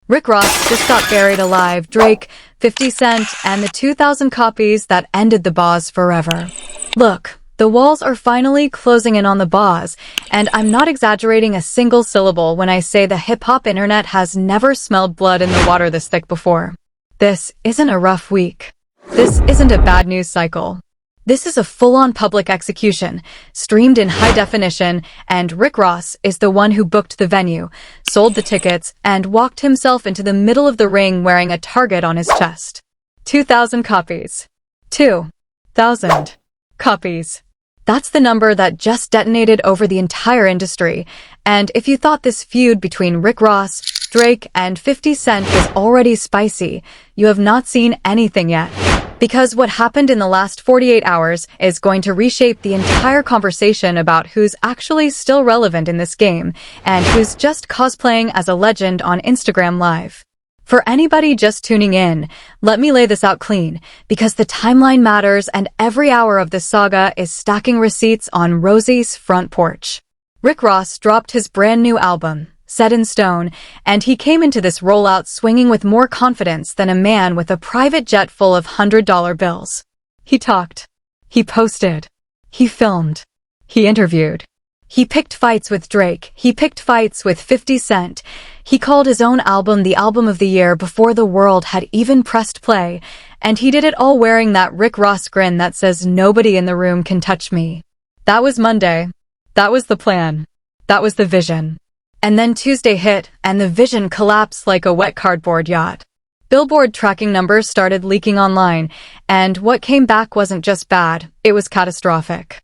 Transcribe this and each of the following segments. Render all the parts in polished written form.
Rick Ross just got buried alive, Drake, 50 Cent, and the 2,000 copies that ended the Bawse forever. Look, the walls are finally closing in on the Bawse, and I'm not exaggerating a single syllable when I say the hip-hop internet has never smelled blood in the water this thick before. This isn't a rough week. This isn't a bad news cycle. This is a full-on public execution, streamed in high definition, and Rick Ross is the one who booked the venue, sold the tickets, and walked himself into the middle of the ring wearing a target on his chest. 2,000 copies. 2,000 copies. That's the number that just detonated over the entire industry, and if you thought this feud between Rick Ross, Drake, and 50 Cent was already spicy, you have not seen anything yet. Because what happened in the last 48 hours is going to reshape the entire conversation about who's actually still relevant in this game and who's just cosplaying as a legend on Instagram Live. For anybody just tuning in, let me lay this out clean, because the timeline matters and every hour of this saga is stacking receipts on Rozay's front porch. Rick Ross dropped his brand new album, Set in Stone, and he came into this rollout swinging with more confidence than a man with a private jet full of $100 bills. He talked. He posted. He filmed. He interviewed. He picked fights with Drake. He picked fights with 50 Cent. He called his own album the album of the year before the world had even pressed play, and he did it all wearing that Rick Ross grin that says nobody in the room can touch me. That was Monday. That was the plan. That was the vision. And then Tuesday hit, and the vision collapsed like a wet cardboard yacht. Billboard tracking numbers started leaking online, and what came back wasn't just bad, it was catastrophic.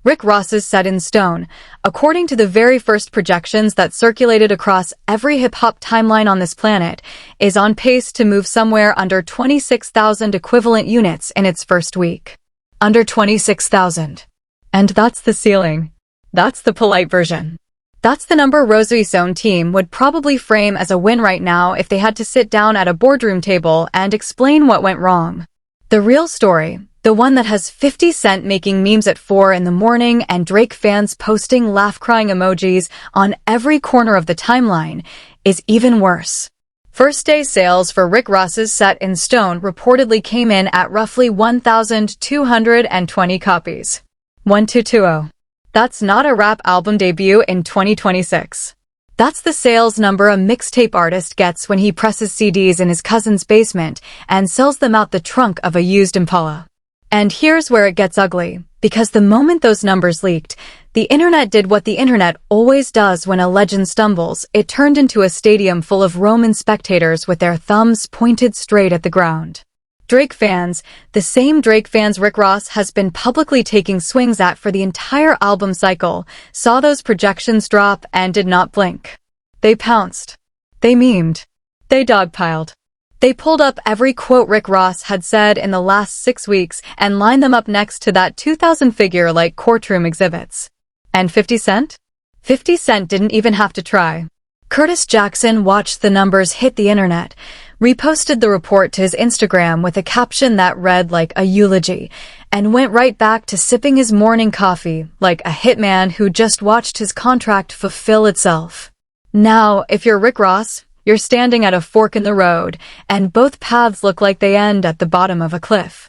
Rick Ross's Set in Stone, according to the very first projections that circulated across every hip-hop timeline on this planet, is on pace to move somewhere under 26,000 equivalent units in its first week. Under 26,000. And that's the ceiling. That's the polite version. That's the number Rozay's own team would probably frame as a win right now if they had to sit down at a boardroom table and explain what went wrong. The real story, the one that has 50 Cent making memes at 4 in the morning and Drake fans posting laugh-crying emojis on every corner of the timeline, is even worse. First-day sales for Rick Ross's Set in Stone reportedly came in at roughly 1,220 copies. 1220. That's not a rap album debut in 2026. That's the sales number a mixtape artist gets when he presses CDs in his cousin's basement and sells them out the trunk of a used Impala. And here's where it gets ugly, because the moment those numbers leaked, the internet did what the internet always does when a legend stumbles. It turned into a stadium full of Roman spectators with their thumbs pointed straight at the ground. Drake fans, the same Drake fans Rick Ross has been publicly taking swings at for the entire album cycle, saw those projections drop and did not blink. They pounced. They memed. They dogpiled. They pulled up every quote Rick Ross had said in the last 6 weeks and lined them up next to that 2,000 figure like courtroom exhibits. And 50 Cent? 50 Cent didn't even have to try. Curtis Jackson watched the numbers hit the internet, reposted the report to his Instagram with a caption that read like a eulogy, and went right back to sipping his morning coffee like a hitman who just watched his contract fulfill itself. Now, if you're Rick Ross, you're standing at a fork in the road, and both paths look like they end at the bottom of a cliff.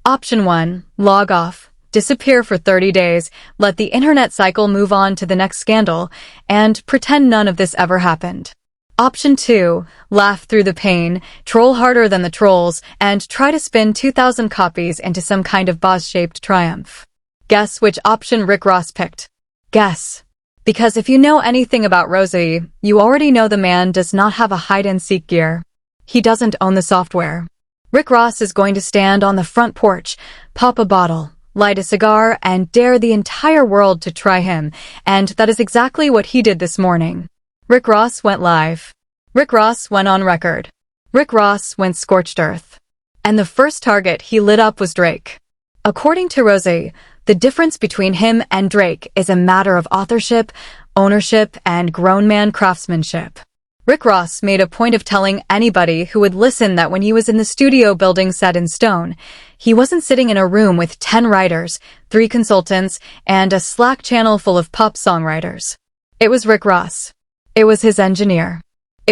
Option 1, log off. Disappear for 30 days, let the internet cycle move on to the next scandal, and pretend none of this ever happened. Option 2, laugh through the pain, troll harder than the trolls, and try to spin 2,000 copies into some kind of Bawse-shaped triumph. Guess which option Rick Ross picked. Guess. Because if you know anything about Rozay, you already know the man does not have a hide-and-seek gear. He doesn't own the software. Rick Ross is going to stand on the front porch, pop a bottle, light a cigar, and dare the entire world to try him, and that is exactly what he did this morning. Rick Ross went live. Rick Ross went on record. Rick Ross went scorched earth. And the first target he lit up was Drake. According to Rozay, the difference between him and Drake is a matter of authorship, ownership, and grown man craftsmanship. Rick Ross made a point of telling anybody who would listen that when he was in the studio building Set in Stone, he wasn't sitting in a room with 10 writers, 3 consultants, and a Slack channel full of pop songwriters. It was Rick Ross. It was his engineer.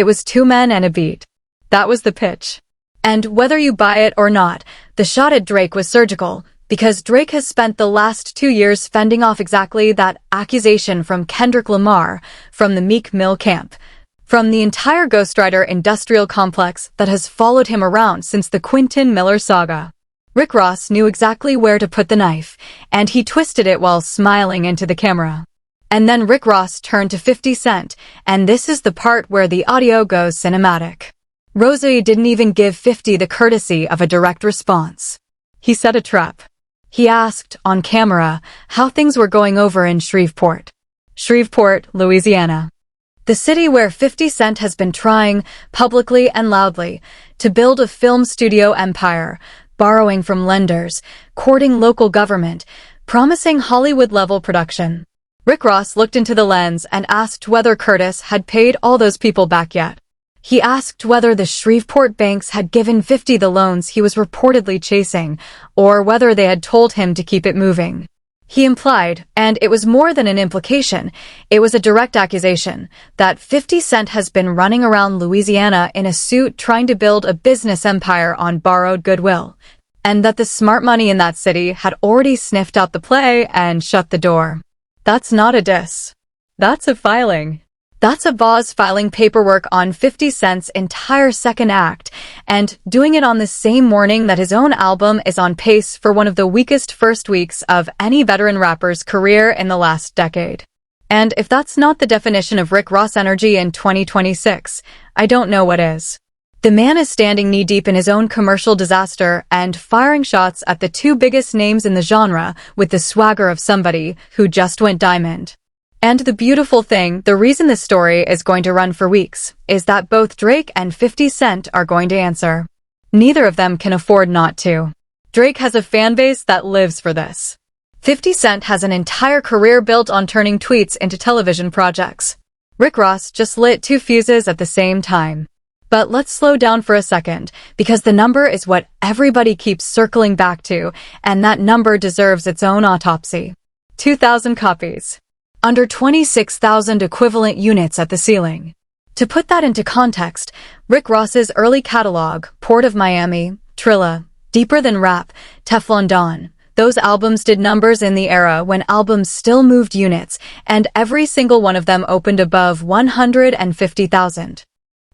It was 2 men and a beat. That was the pitch. And whether you buy it or not, the shot at Drake was surgical, because Drake has spent the last 2 years fending off exactly that accusation from Kendrick Lamar, from the Meek Mill camp, from the entire ghostwriter industrial complex that has followed him around since the Quentin Miller saga. Rick Ross knew exactly where to put the knife, and he twisted it while smiling into the camera. And then Rick Ross turned to 50 Cent, and this is the part where the audio goes cinematic. Rozay didn't even give 50 the courtesy of a direct response. He set a trap. He asked, on camera, how things were going over in Shreveport. Shreveport, Louisiana. The city where 50 Cent has been trying, publicly and loudly, to build a film studio empire, borrowing from lenders, courting local government, promising Hollywood-level production. Rick Ross looked into the lens and asked whether Curtis had paid all those people back yet. He asked whether the Shreveport banks had given 50 the loans he was reportedly chasing, or whether they had told him to keep it moving. He implied, and it was more than an implication, it was a direct accusation, that 50 Cent has been running around Louisiana in a suit trying to build a business empire on borrowed goodwill, and that the smart money in that city had already sniffed out the play and shut the door. That's not a diss. That's a filing. That's a Bawse filing paperwork on 50 Cent's entire second act, and doing it on the same morning that his own album is on pace for one of the weakest first weeks of any veteran rapper's career in the last decade. And if that's not the definition of Rick Ross energy in 2026, I don't know what is. The man is standing knee-deep in his own commercial disaster and firing shots at the 2 biggest names in the genre with the swagger of somebody who just went diamond. And the beautiful thing, the reason this story is going to run for weeks, is that both Drake and 50 Cent are going to answer. Neither of them can afford not to. Drake has a fan base that lives for this. 50 Cent has an entire career built on turning tweets into television projects. Rick Ross just lit 2 fuses at the same time. But let's slow down for a second, because the number is what everybody keeps circling back to, and that number deserves its own autopsy. 2,000 copies. Under 26,000 equivalent units at the ceiling. To put that into context, Rick Ross's early catalog, Port of Miami, Trilla, Deeper Than Rap, Teflon Don, those albums did numbers in the era when albums still moved units, and every single one of them opened above 150,000.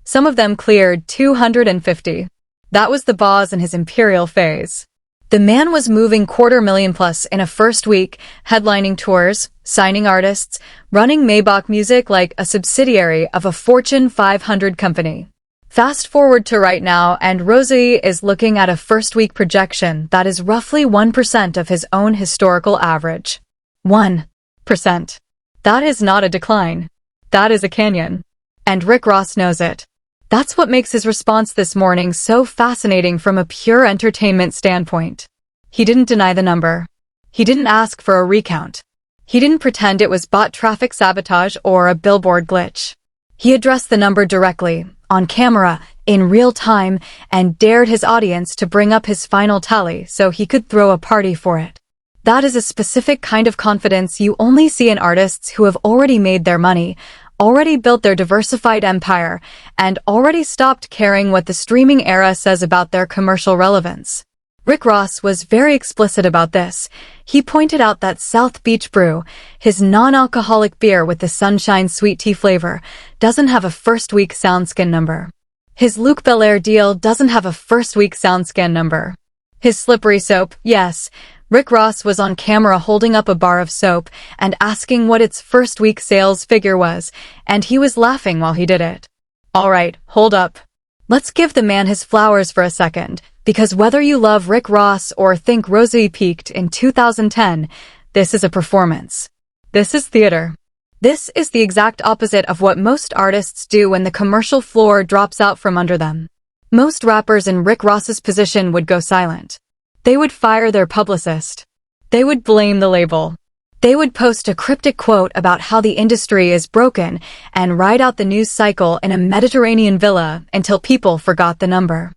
Some of them cleared 250. That was the Bawse in his imperial phase. The man was moving 250,000 plus in a first week, headlining tours, signing artists, running Maybach Music like a subsidiary of a Fortune 500 company. Fast forward to right now, and Rozay is looking at a first-week projection that is roughly 1% of his own historical average. 1%. That is not a decline. That is a canyon. And Rick Ross knows it. That's what makes his response this morning so fascinating from a pure entertainment standpoint. He didn't deny the number. He didn't ask for a recount. He didn't pretend it was bot traffic sabotage or a Billboard glitch. He addressed the number directly, on camera, in real time, and dared his audience to bring up his final tally so he could throw a party for it. That is a specific kind of confidence you only see in artists who have already made their money, already built their diversified empire, and already stopped caring what the streaming era says about their commercial relevance. Rick Ross was very explicit about this. He pointed out that South Beach Brew, his non-alcoholic beer with the sunshine sweet tea flavor, doesn't have a first-week SoundScan number. His Luke Belaire deal doesn't have a first-week SoundScan number. His slippery soap, yes. Rick Ross was on camera holding up a bar of soap and asking what its first-week sales figure was, and he was laughing while he did it. All right, hold up. Let's give the man his flowers for a second, because whether you love Rick Ross or think Rozay peaked in 2010, this is a performance. This is theater. This is the exact opposite of what most artists do when the commercial floor drops out from under them. Most rappers in Rick Ross's position would go silent. They would fire their publicist. They would blame the label. They would post a cryptic quote about how the industry is broken and ride out the news cycle in a Mediterranean villa until people forgot the number.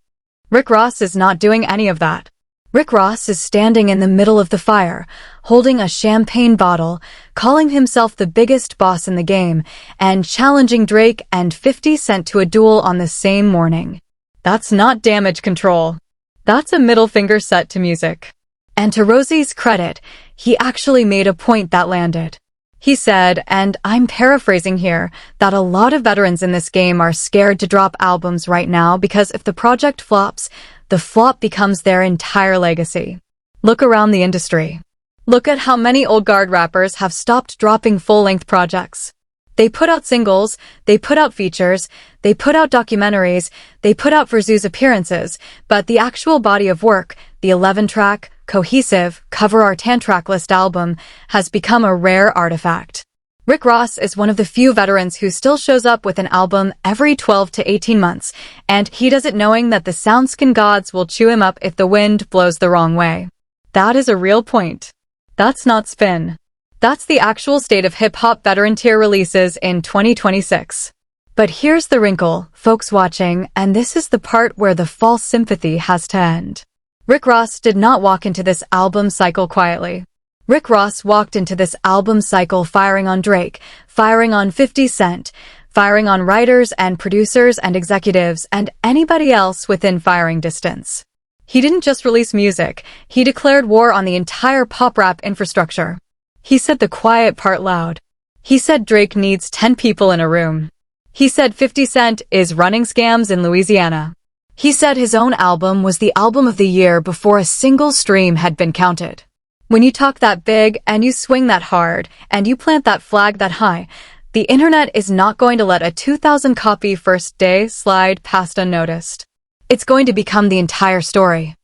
Rick Ross is not doing any of that. Rick Ross is standing in the middle of the fire, holding a champagne bottle, calling himself the biggest boss in the game, and challenging Drake and 50 Cent to a duel on the same morning. That's not damage control. That's a middle finger set to music. And to Rozay's credit, he actually made a point that landed. He said, and I'm paraphrasing here, that a lot of veterans in this game are scared to drop albums right now because if the project flops, the flop becomes their entire legacy. Look around the industry. Look at how many old guard rappers have stopped dropping full-length projects. They put out singles, they put out features, they put out documentaries, they put out for Zoo's appearances, but the actual body of work, the 11-track, cohesive, cover art 10-track list album, has become a rare artifact. Rick Ross is one of the few veterans who still shows up with an album every 12 to 18 months, and he does it knowing that the SoundScan gods will chew him up if the wind blows the wrong way. That is a real point. That's not spin. That's the actual state of hip-hop veteran tier releases in 2026. But here's the wrinkle, folks watching, and this is the part where the false sympathy has to end. Rick Ross did not walk into this album cycle quietly. Rick Ross walked into this album cycle firing on Drake, firing on 50 Cent, firing on writers and producers and executives and anybody else within firing distance. He didn't just release music, he declared war on the entire pop-rap infrastructure. He said the quiet part loud. He said Drake needs 10 people in a room. He said 50 Cent is running scams in Louisiana. He said his own album was the album of the year before a single stream had been counted. When you talk that big and you swing that hard and you plant that flag that high, the internet is not going to let a 2,000 copy first day slide past unnoticed. It's going to become the entire story.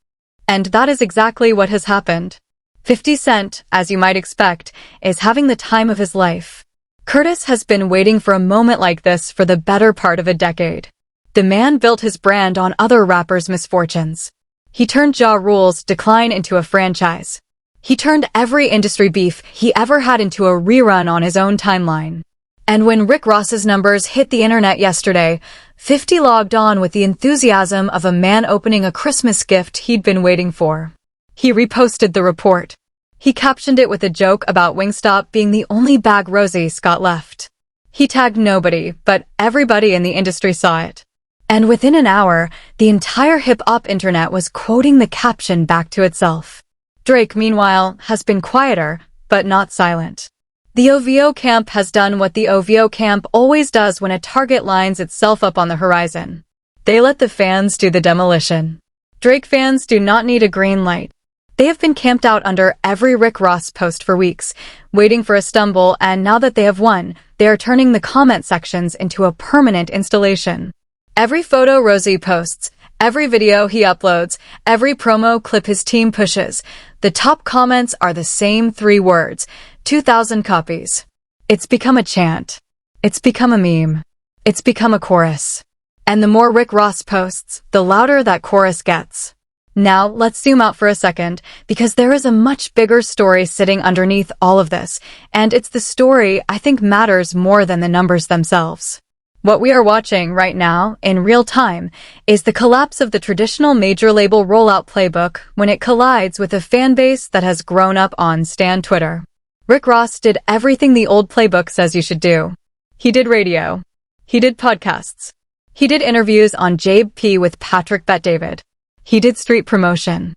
And that is exactly what has happened. 50 Cent, as you might expect, is having the time of his life. Curtis has been waiting for a moment like this for the better part of a decade. The man built his brand on other rappers' misfortunes. He turned Ja Rule's decline into a franchise. He turned every industry beef he ever had into a rerun on his own timeline. And when Rick Ross's numbers hit the internet yesterday, 50 logged on with the enthusiasm of a man opening a Christmas gift he'd been waiting for. He reposted the report. He captioned it with a joke about Wingstop being the only bag Rozay's got left. He tagged nobody, but everybody in the industry saw it. And within an hour, the entire hip-hop internet was quoting the caption back to itself. Drake, meanwhile, has been quieter, but not silent. The OVO camp has done what the OVO camp always does when a target lines itself up on the horizon. They let the fans do the demolition. Drake fans do not need a green light. They have been camped out under every Rick Ross post for weeks, waiting for a stumble, and now that they have won, they are turning the comment sections into a permanent installation. Every photo Rozay posts, every video he uploads, every promo clip his team pushes, the top comments are the same 3 words, 2,000 copies. It's become a chant. It's become a meme. It's become a chorus. And the more Rick Ross posts, the louder that chorus gets. Now, let's zoom out for a second, because there is a much bigger story sitting underneath all of this, and it's the story I think matters more than the numbers themselves. What we are watching right now, in real time, is the collapse of the traditional major label rollout playbook when it collides with a fan base that has grown up on Stan Twitter. Rick Ross did everything the old playbook says you should do. He did radio. He did podcasts. He did interviews on Jabe P. with Patrick Bet-David. He did street promotion.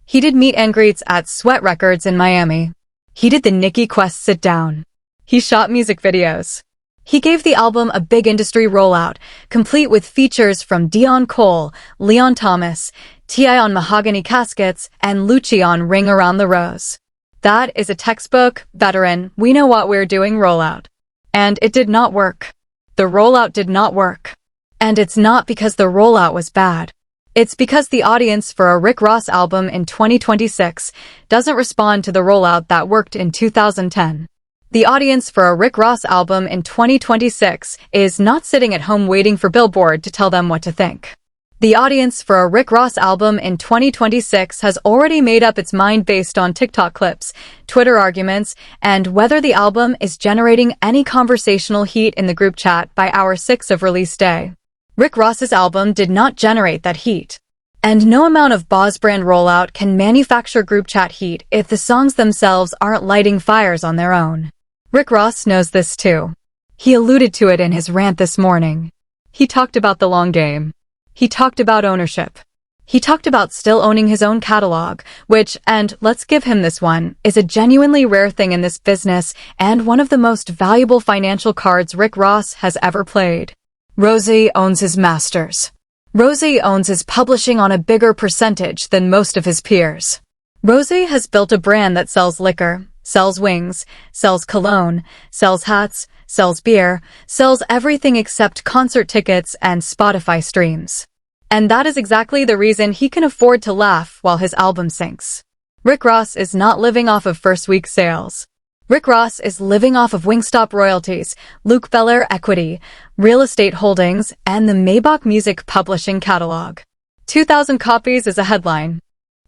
He did meet and greets at Sweat Records in Miami. He did the Nicki Quest sit down. He shot music videos. He gave the album a big industry rollout, complete with features from Dion Cole, Leon Thomas, T.I. on Mahogany Caskets, and Luchi on Ring Around the Rose. That is a textbook, veteran, we know what we're doing rollout. And it did not work. The rollout did not work. And it's not because the rollout was bad. It's because the audience for a Rick Ross album in 2026 doesn't respond to the rollout that worked in 2010. The audience for a Rick Ross album in 2026 is not sitting at home waiting for Billboard to tell them what to think. The audience for a Rick Ross album in 2026 has already made up its mind based on TikTok clips, Twitter arguments, and whether the album is generating any conversational heat in the group chat by hour 6 of release day. Rick Ross's album did not generate that heat. And no amount of Bawse brand rollout can manufacture group chat heat if the songs themselves aren't lighting fires on their own. Rick Ross knows this too. He alluded to it in his rant this morning. He talked about the long game. He talked about ownership. He talked about still owning his own catalog, which, and let's give him this one, is a genuinely rare thing in this business and one of the most valuable financial cards Rick Ross has ever played. Rozay owns his masters. Rozay owns his publishing on a bigger percentage than most of his peers. Rozay has built a brand that sells liquor, sells wings, sells cologne, sells hats, sells beer, sells everything except concert tickets and Spotify streams. And that is exactly the reason he can afford to laugh while his album sinks. Rick Ross is not living off of first week sales. Rick Ross is living off of Wingstop royalties, Luke Belair equity, real estate holdings, and the Maybach Music Publishing catalog. 2,000 copies is a headline.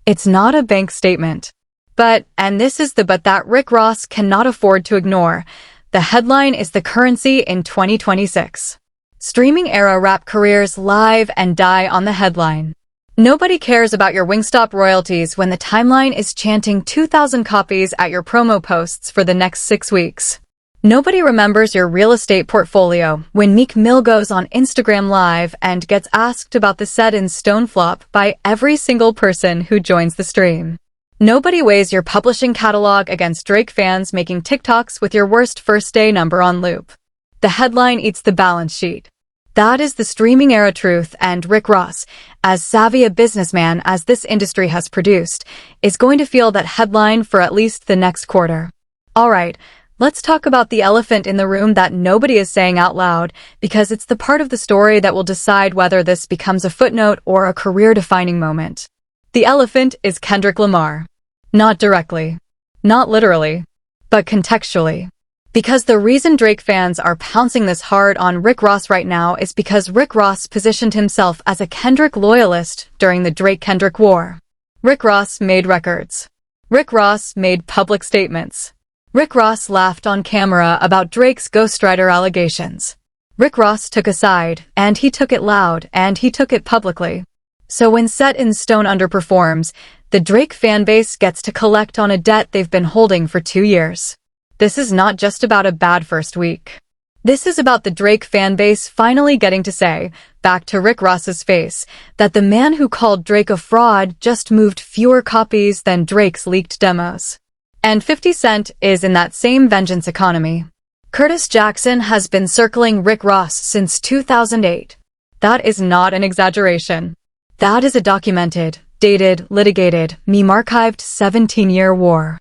It's not a bank statement. But, and this is the but that Rick Ross cannot afford to ignore, the headline is the currency in 2026. Streaming era rap careers live and die on the headline. Nobody cares about your Wingstop royalties when the timeline is chanting 2,000 copies at your promo posts for the next 6 weeks. Nobody remembers your real estate portfolio when Meek Mill goes on Instagram Live and gets asked about the set in stone flop by every single person who joins the stream. Nobody weighs your publishing catalog against Drake fans making TikToks with your worst first day number on loop. The headline eats the balance sheet. That is the streaming era truth, and Rick Ross, as savvy a businessman as this industry has produced, is going to feel that headline for at least the next quarter. Alright, let's talk about the elephant in the room that nobody is saying out loud, because it's the part of the story that will decide whether this becomes a footnote or a career-defining moment. The elephant is Kendrick Lamar. Not directly. Not literally. But contextually. Because the reason Drake fans are pouncing this hard on Rick Ross right now is because Rick Ross positioned himself as a Kendrick loyalist during the Drake-Kendrick war. Rick Ross made records. Rick Ross made public statements. Rick Ross laughed on camera about Drake's ghostwriter allegations. Rick Ross took a side, and he took it loud, and he took it publicly. So when Set in Stone underperforms, the Drake fanbase gets to collect on a debt they've been holding for 2 years. This is not just about a bad first week. This is about the Drake fanbase finally getting to say, back to Rick Ross's face, that the man who called Drake a fraud just moved fewer copies than Drake's leaked demos. And 50 Cent is in that same vengeance economy. Curtis Jackson has been circling Rick Ross since 2008. That is not an exaggeration. That is a documented, dated, litigated, meme-archived 17-year war.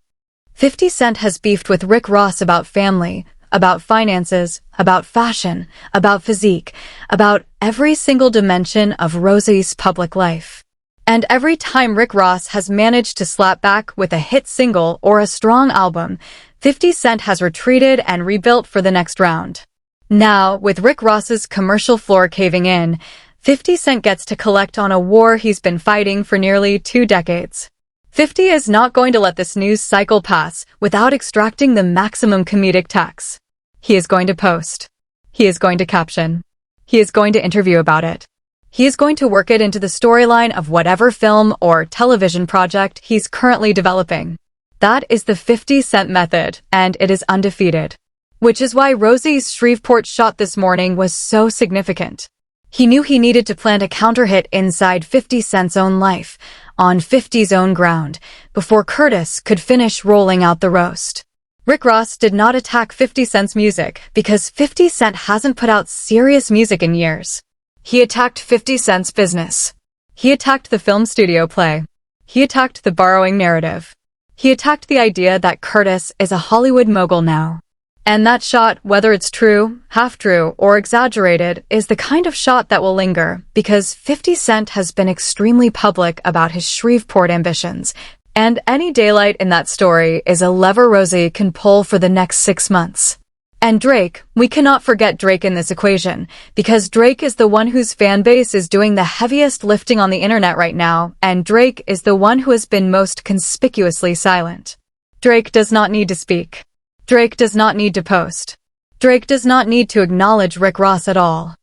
50 Cent has beefed with Rick Ross about family, about finances, about fashion, about physique, about every single dimension of Rozay's public life. And every time Rick Ross has managed to slap back with a hit single or a strong album, 50 Cent has retreated and rebuilt for the next round. Now, with Rick Ross's commercial floor caving in, 50 Cent gets to collect on a war he's been fighting for nearly 2 decades. 50 is not going to let this news cycle pass without extracting the maximum comedic tax. He is going to post. He is going to caption. He is going to interview about it. He is going to work it into the storyline of whatever film or television project he's currently developing. That is the 50 Cent method, and it is undefeated. Which is why Rozay's Shreveport shot this morning was so significant. He knew he needed to plant a counter-hit inside 50 Cent's own life, on 50's own ground, before Curtis could finish rolling out the roast. Rick Ross did not attack 50 Cent's music because 50 Cent hasn't put out serious music in years. He attacked 50 Cent's business. He attacked the film studio play. He attacked the borrowing narrative. He attacked the idea that Curtis is a Hollywood mogul now. And that shot, whether it's true, half-true, or exaggerated, is the kind of shot that will linger, because 50 Cent has been extremely public about his Shreveport ambitions, and any daylight in that story is a lever Rozay can pull for the next 6 months. And Drake, we cannot forget Drake in this equation, because Drake is the one whose fanbase is doing the heaviest lifting on the internet right now, and Drake is the one who has been most conspicuously silent. Drake does not need to speak. Drake does not need to post. Drake does not need to acknowledge Rick Ross at all.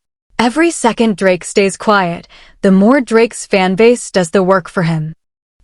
Every second Drake stays quiet, the more Drake's fanbase does the work for him.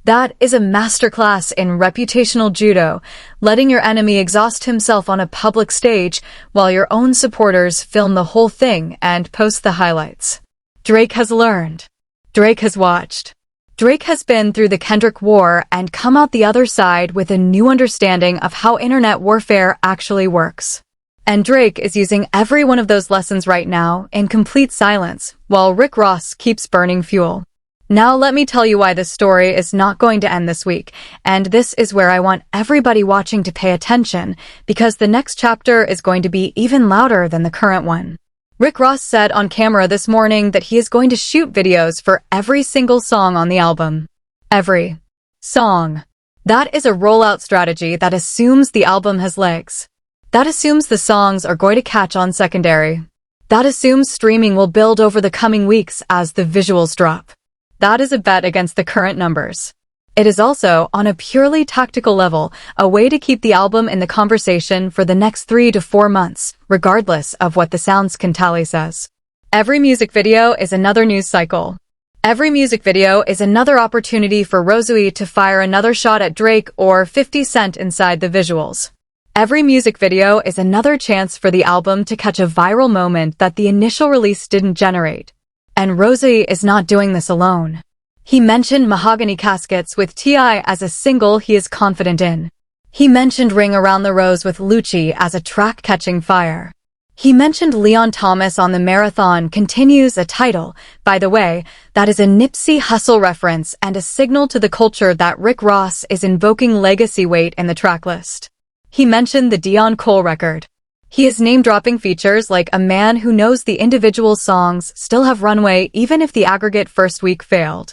That is a masterclass in reputational judo, letting your enemy exhaust himself on a public stage while your own supporters film the whole thing and post the highlights. Drake has learned. Drake has watched. Drake has been through the Kendrick War and come out the other side with a new understanding of how internet warfare actually works. And Drake is using every one of those lessons right now in complete silence, while Rick Ross keeps burning fuel. Now let me tell you why this story is not going to end this week, and this is where I want everybody watching to pay attention, because the next chapter is going to be even louder than the current one. Rick Ross said on camera this morning that he is going to shoot videos for every single song on the album. Every song. That is a rollout strategy that assumes the album has legs. That assumes the songs are going to catch on secondary. That assumes streaming will build over the coming weeks as the visuals drop. That is a bet against the current numbers. It is also, on a purely tactical level, a way to keep the album in the conversation for the next 3 to 4 months, regardless of what the Sounds Can Tally says. Every music video is another news cycle. Every music video is another opportunity for Rozay to fire another shot at Drake or 50 Cent inside the visuals. Every music video is another chance for the album to catch a viral moment that the initial release didn't generate. And Rozay is not doing this alone. He mentioned Mahogany Caskets with T.I. as a single he is confident in. He mentioned Ring Around the Rose with Luchi as a track catching fire. He mentioned Leon Thomas on the Marathon Continues, a title, by the way, that is a Nipsey Hussle reference and a signal to the culture that Rick Ross is invoking legacy weight in the track list. He mentioned the Dion Cole record. He is name-dropping features like A Man Who Knows the individual songs still have runway even if the aggregate first week failed.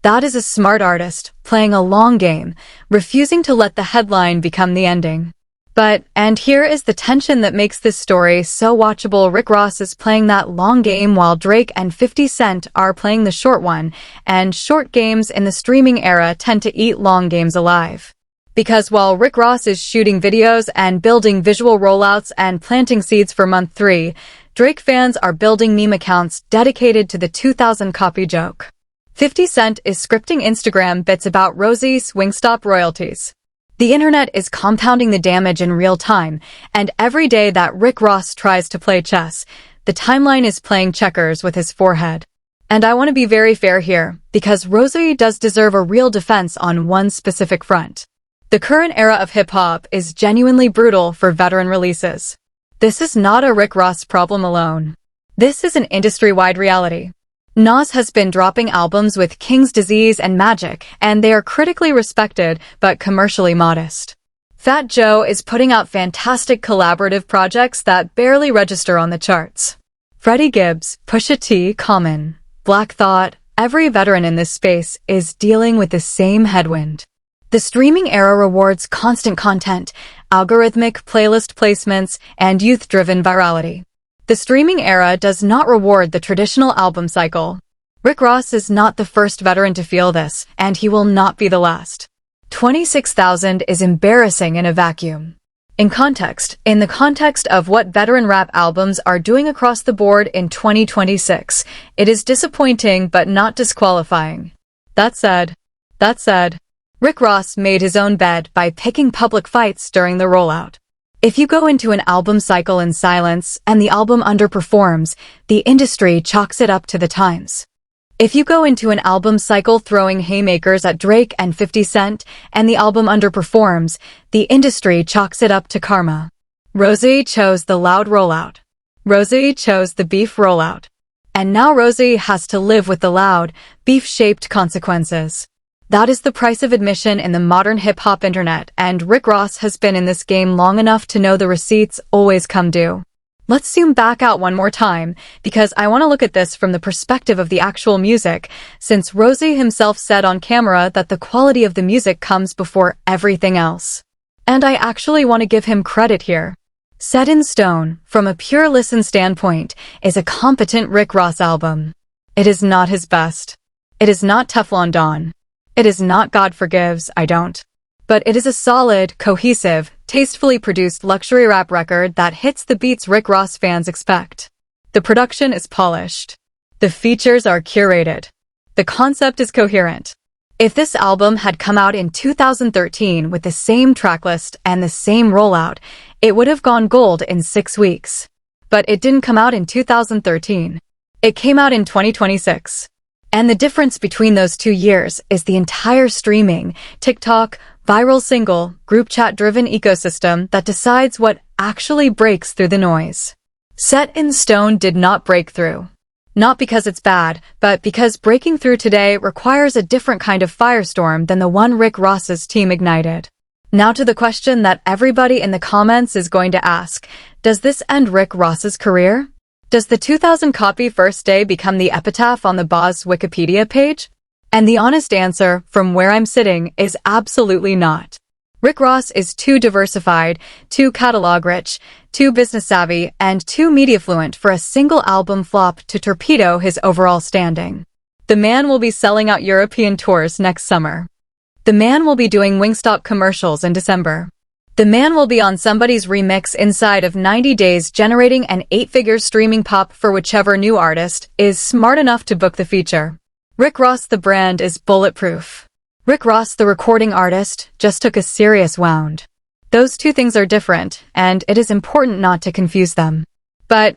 That is a smart artist, playing a long game, refusing to let the headline become the ending. But, and here is the tension that makes this story so watchable, Rick Ross is playing that long game while Drake and 50 Cent are playing the short one, and short games in the streaming era tend to eat long games alive. Because while Rick Ross is shooting videos and building visual rollouts and planting seeds for month 3, Drake fans are building meme accounts dedicated to the 2,000 copy joke. 50 Cent is scripting Instagram bits about Rozay's Wingstop royalties. The internet is compounding the damage in real time, and every day that Rick Ross tries to play chess, the timeline is playing checkers with his forehead. And I want to be very fair here, because Rozay does deserve a real defense on one specific front. The current era of hip-hop is genuinely brutal for veteran releases. This is not a Rick Ross problem alone. This is an industry-wide reality. Nas has been dropping albums with King's Disease and Magic, and they are critically respected but commercially modest. Fat Joe is putting out fantastic collaborative projects that barely register on the charts. Freddie Gibbs, Pusha T, Common, Black Thought, every veteran in this space is dealing with the same headwind. The streaming era rewards constant content, algorithmic playlist placements, and youth-driven virality. The streaming era does not reward the traditional album cycle. Rick Ross is not the first veteran to feel this, and he will not be the last. 26,000 is embarrassing in a vacuum. In the context of what veteran rap albums are doing across the board in 2026, it is disappointing but not disqualifying. That said, Rick Ross made his own bed by picking public fights during the rollout. If you go into an album cycle in silence and the album underperforms, the industry chalks it up to the times. If you go into an album cycle throwing haymakers at Drake and 50 Cent and the album underperforms, the industry chalks it up to karma. Rozay chose the loud rollout. Rozay chose the beef rollout. And now Rozay has to live with the loud, beef-shaped consequences. That is the price of admission in the modern hip-hop internet, and Rick Ross has been in this game long enough to know the receipts always come due. Let's zoom back out one more time, because I want to look at this from the perspective of the actual music, since Rozay himself said on camera that the quality of the music comes before everything else. And I actually want to give him credit here. Set in Stone, from a pure listen standpoint, is a competent Rick Ross album. It is not his best. It is not Teflon Don. It is not God Forgives, I Don't. But it is a solid, cohesive, tastefully produced luxury rap record that hits the beats Rick Ross fans expect. The production is polished. The features are curated. The concept is coherent. If this album had come out in 2013 with the same tracklist and the same rollout, it would have gone gold in 6 weeks. But it didn't come out in 2013. It came out in 2026. And the difference between those 2 years is the entire streaming, TikTok, viral single, group chat-driven ecosystem that decides what actually breaks through the noise. Set in Stone did not break through. Not because it's bad, but because breaking through today requires a different kind of firestorm than the one Rick Ross's team ignited. Now to the question that everybody in the comments is going to ask, does this end Rick Ross's career? Does the 2,000 copy first day become the epitaph on the Bawse Wikipedia page? And the honest answer, from where I'm sitting, is absolutely not. Rick Ross is too diversified, too catalog-rich, too business-savvy, and too media-fluent for a single album flop to torpedo his overall standing. The man will be selling out European tours next summer. The man will be doing Wingstop commercials in December. The man will be on somebody's remix inside of 90 days generating an 8-figure streaming pop for whichever new artist is smart enough to book the feature. Rick Ross the brand is bulletproof. Rick Ross the recording artist just took a serious wound. Those two things are different, and it is important not to confuse them.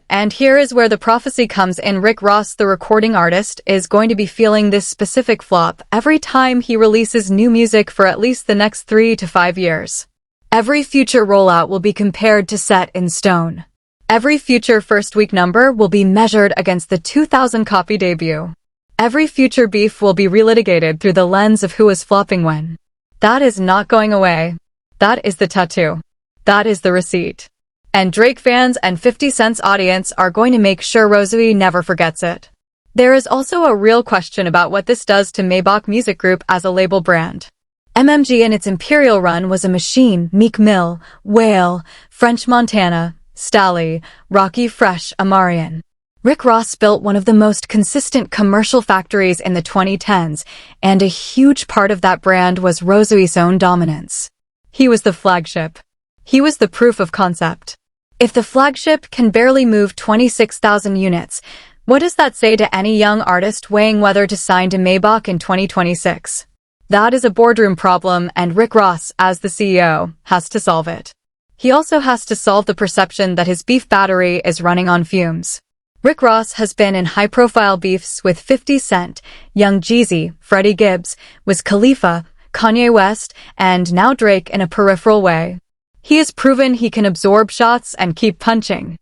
And here is where the prophecy comes in. Rick Ross the recording artist is going to be feeling this specific flop every time he releases new music for at least the next 3 to 5 years. Every future rollout will be compared to Set in Stone. Every future first week number will be measured against the 2,000 copy debut. Every future beef will be relitigated through the lens of who was flopping when. That is not going away. That is the tattoo. That is the receipt. And Drake fans and 50 Cent's audience are going to make sure Rozay never forgets it. There is also a real question about what this does to Maybach Music Group as a label brand. MMG in its imperial run was a machine. Meek Mill, Whale, French Montana, Stally, Rocky Fresh, Amarian. Rick Ross built one of the most consistent commercial factories in the 2010s, and a huge part of that brand was Rozay's own dominance. He was the flagship. He was the proof of concept. If the flagship can barely move 26,000 units, what does that say to any young artist weighing whether to sign to Maybach in 2026? That is a boardroom problem, and Rick Ross, as the CEO, has to solve it. He also has to solve the perception that his beef battery is running on fumes. Rick Ross has been in high-profile beefs with 50 Cent, Young Jeezy, Freddie Gibbs, Wiz Khalifa, Kanye West, and now Drake in a peripheral way. He has proven he can absorb shots and keep punching.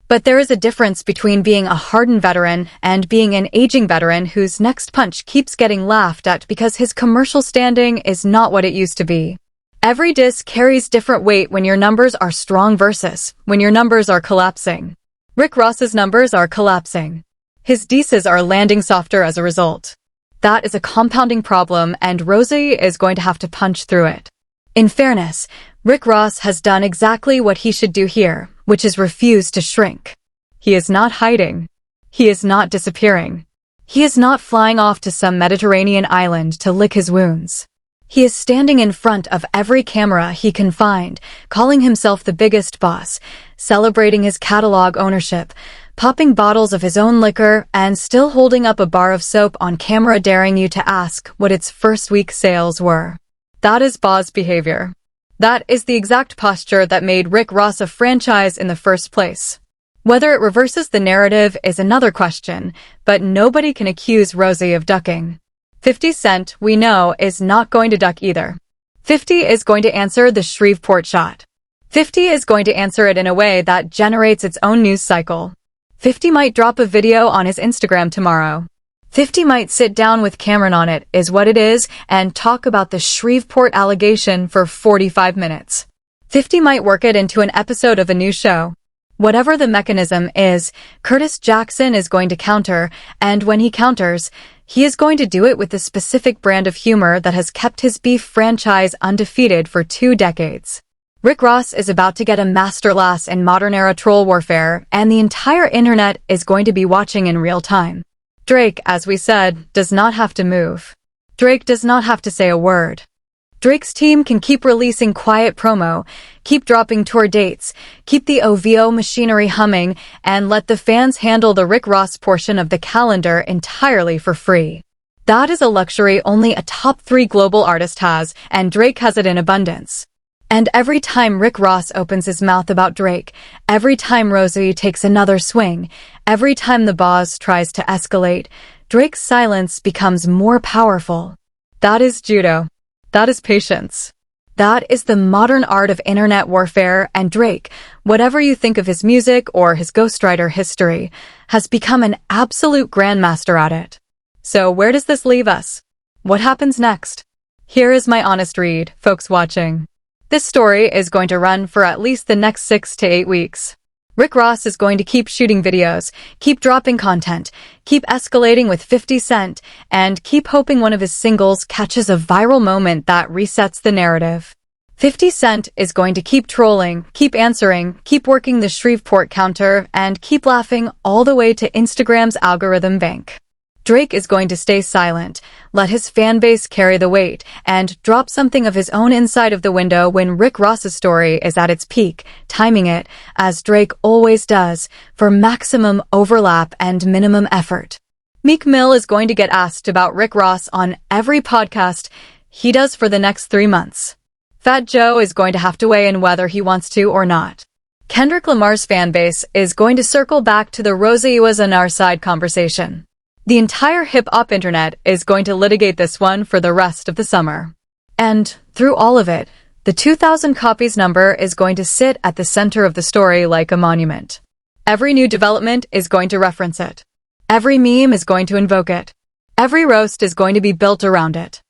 But there is a difference between being a hardened veteran and being an aging veteran whose next punch keeps getting laughed at because his commercial standing is not what it used to be. Every diss carries different weight when your numbers are strong versus when your numbers are collapsing. Rick Ross's numbers are collapsing. His disses are landing softer as a result. That is a compounding problem, and Rozay is going to have to punch through it. In fairness, Rick Ross has done exactly what he should do here, which is refuse to shrink. He is not hiding. He is not disappearing. He is not flying off to some Mediterranean island to lick his wounds. He is standing in front of every camera he can find, calling himself the biggest boss, celebrating his catalog ownership, popping bottles of his own liquor, and still holding up a bar of soap on camera, daring you to ask what its first week sales were. That is Bawse behavior. That is the exact posture that made Rick Ross a franchise in the first place. Whether it reverses the narrative is another question, but nobody can accuse Rozay of ducking. 50 Cent, we know, is not going to duck either. 50 is going to answer the Shreveport shot. 50 is going to answer it in a way that generates its own news cycle. 50 might drop a video on his Instagram tomorrow. 50 might sit down with Cameron on It Is What It Is and talk about the Shreveport allegation for 45 minutes. 50 might work it into an episode of a new show. Whatever the mechanism is, Curtis Jackson is going to counter, and when he counters, he is going to do it with the specific brand of humor that has kept his beef franchise undefeated for 2 decades. Rick Ross is about to get a masterclass in modern-era troll warfare, and the entire internet is going to be watching in real time. Drake, as we said, does not have to move. Drake does not have to say a word. Drake's team can keep releasing quiet promo, keep dropping tour dates, keep the OVO machinery humming, and let the fans handle the Rick Ross portion of the calendar entirely for free. That is a luxury only a top 3 global artist has, and Drake has it in abundance. And every time Rick Ross opens his mouth about Drake, every time Rozay takes another swing, every time the Bawse tries to escalate, Drake's silence becomes more powerful. That is judo. That is patience. That is the modern art of internet warfare, and Drake, whatever you think of his music or his ghostwriter history, has become an absolute grandmaster at it. So where does this leave us? What happens next? Here is my honest read, folks watching. This story is going to run for at least the next 6 to 8 weeks. Rick Ross is going to keep shooting videos, keep dropping content, keep escalating with 50 Cent, and keep hoping one of his singles catches a viral moment that resets the narrative. 50 Cent is going to keep trolling, keep answering, keep working the Shreveport counter, and keep laughing all the way to Instagram's algorithm bank. Drake is going to stay silent, let his fanbase carry the weight, and drop something of his own inside of the window when Rick Ross's story is at its peak, timing it, as Drake always does, for maximum overlap and minimum effort. Meek Mill is going to get asked about Rick Ross on every podcast he does for the next 3 months. Fat Joe is going to have to weigh in whether he wants to or not. Kendrick Lamar's fanbase is going to circle back to the Rozay was on our side conversation. The entire hip-hop internet is going to litigate this one for the rest of the summer. And, through all of it, the 2,000 copies number is going to sit at the center of the story like a monument. Every new development is going to reference it. Every meme is going to invoke it. Every roast is going to be built around it.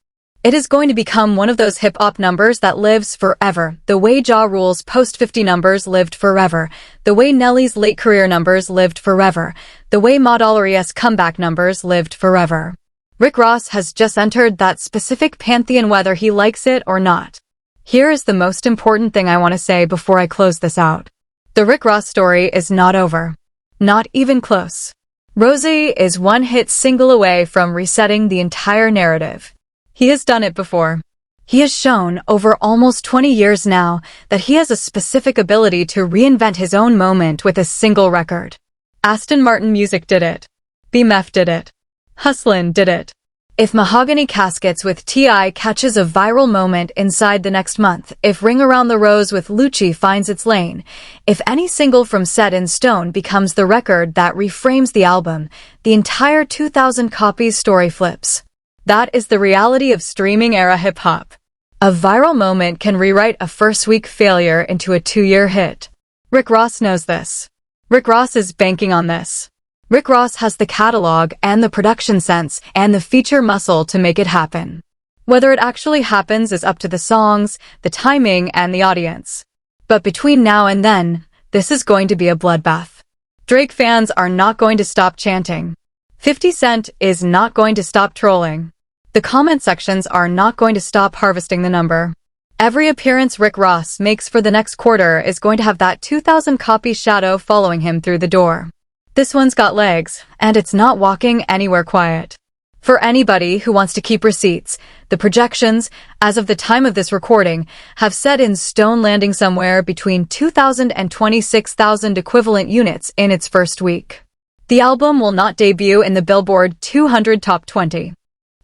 It is going to become one of those hip-hop numbers that lives forever, the way Ja Rule's post-50 numbers lived forever, the way Nelly's late career numbers lived forever, the way Maudolaria's comeback numbers lived forever. Rick Ross has just entered that specific pantheon whether he likes it or not. Here is the most important thing I want to say before I close this out. The Rick Ross story is not over. Not even close. Rozay is one hit single away from resetting the entire narrative. He has done it before. He has shown over almost 20 years now that he has a specific ability to reinvent his own moment with a single record. Aston Martin Music did it. BMF did it. Hustlin' did it. If Mahogany Caskets with T.I. catches a viral moment inside the next month, if Ring Around the Rose with Luchi finds its lane, if any single from Set in Stone becomes the record that reframes the album, the entire 2,000 copies story flips. That is the reality of streaming-era hip-hop. A viral moment can rewrite a first-week failure into a 2-year hit. Rick Ross knows this. Rick Ross is banking on this. Rick Ross has the catalog and the production sense and the feature muscle to make it happen. Whether it actually happens is up to the songs, the timing, and the audience. But between now and then, this is going to be a bloodbath. Drake fans are not going to stop chanting. 50 Cent is not going to stop trolling. The comment sections are not going to stop harvesting the number. Every appearance Rick Ross makes for the next quarter is going to have that 2,000 copy shadow following him through the door. This one's got legs, and it's not walking anywhere quiet. For anybody who wants to keep receipts, the projections, as of the time of this recording, have Set in Stone landing somewhere between 2,000 and 26,000 equivalent units in its first week. The album will not debut in the Billboard 200 Top 20.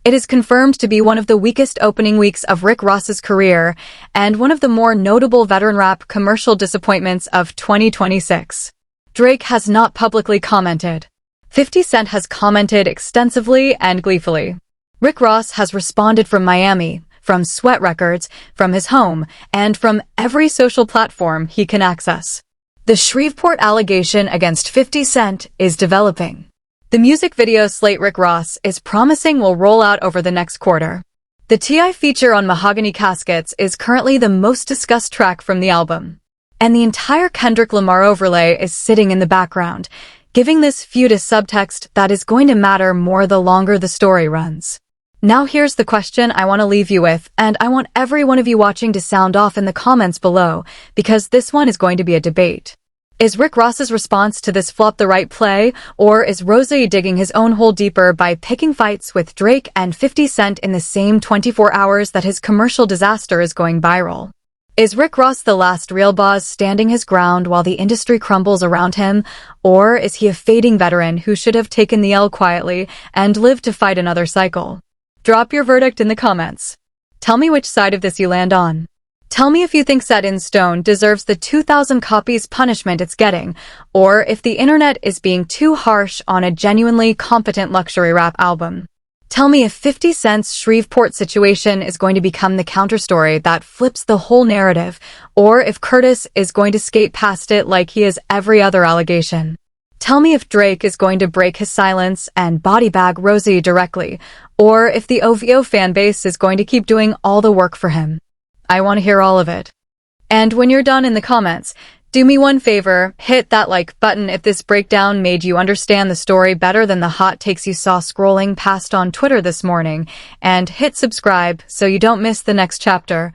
It is confirmed to be one of the weakest opening weeks of Rick Ross's career and one of the more notable veteran rap commercial disappointments of 2026. Drake has not publicly commented. 50 Cent has commented extensively and gleefully. Rick Ross has responded from Miami, from Sweat Records, from his home, and from every social platform he can access. The Shreveport allegation against 50 Cent is developing. The music video slate Rick Ross is promising will roll out over the next quarter. The T.I. feature on Mahogany Caskets is currently the most discussed track from the album. And the entire Kendrick Lamar overlay is sitting in the background, giving this feud a subtext that is going to matter more the longer the story runs. Now here's the question I want to leave you with, and I want every one of you watching to sound off in the comments below, because this one is going to be a debate. Is Rick Ross's response to this flop the right play, or is Rozay digging his own hole deeper by picking fights with Drake and 50 Cent in the same 24 hours that his commercial disaster is going viral? Is Rick Ross the last real boss standing his ground while the industry crumbles around him, or is he a fading veteran who should have taken the L quietly and lived to fight another cycle? Drop your verdict in the comments. Tell me which side of this you land on. Tell me if you think Set in Stone deserves the 2,000 copies punishment it's getting, or if the internet is being too harsh on a genuinely competent luxury rap album. Tell me if 50 Cent's Shreveport situation is going to become the counterstory that flips the whole narrative, or if Curtis is going to skate past it like he is every other allegation. Tell me if Drake is going to break his silence and body bag Rozay directly, or if the OVO fanbase is going to keep doing all the work for him. I want to hear all of it. And when you're done in the comments, do me one favor, hit that like button if this breakdown made you understand the story better than the hot takes you saw scrolling past on Twitter this morning, and hit subscribe so you don't miss the next chapter,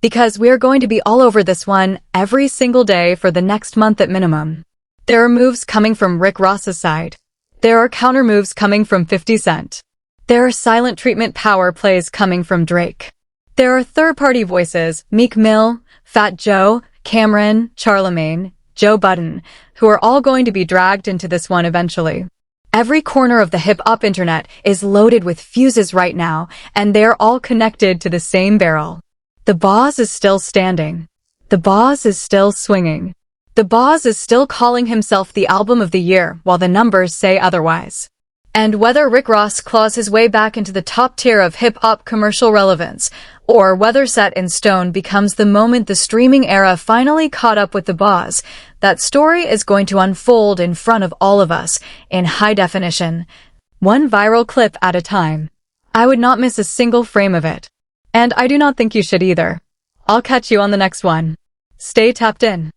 because we're going to be all over this one every single day for the next month at minimum. There are moves coming from Rick Ross's side. There are counter moves coming from 50 Cent. There are silent treatment power plays coming from Drake. There are third-party voices, Meek Mill, Fat Joe, Cameron, Charlemagne, Joe Budden, who are all going to be dragged into this one eventually. Every corner of the hip-hop internet is loaded with fuses right now, and they're all connected to the same barrel. The Bawse is still standing. The Bawse is still swinging. The Bawse is still calling himself the album of the year, while the numbers say otherwise. And whether Rick Ross claws his way back into the top tier of hip-hop commercial relevance, or whether Set in Stone becomes the moment the streaming era finally caught up with the Bawse, that story is going to unfold in front of all of us, in high definition, one viral clip at a time. I would not miss a single frame of it. And I do not think you should either. I'll catch you on the next one. Stay tapped in.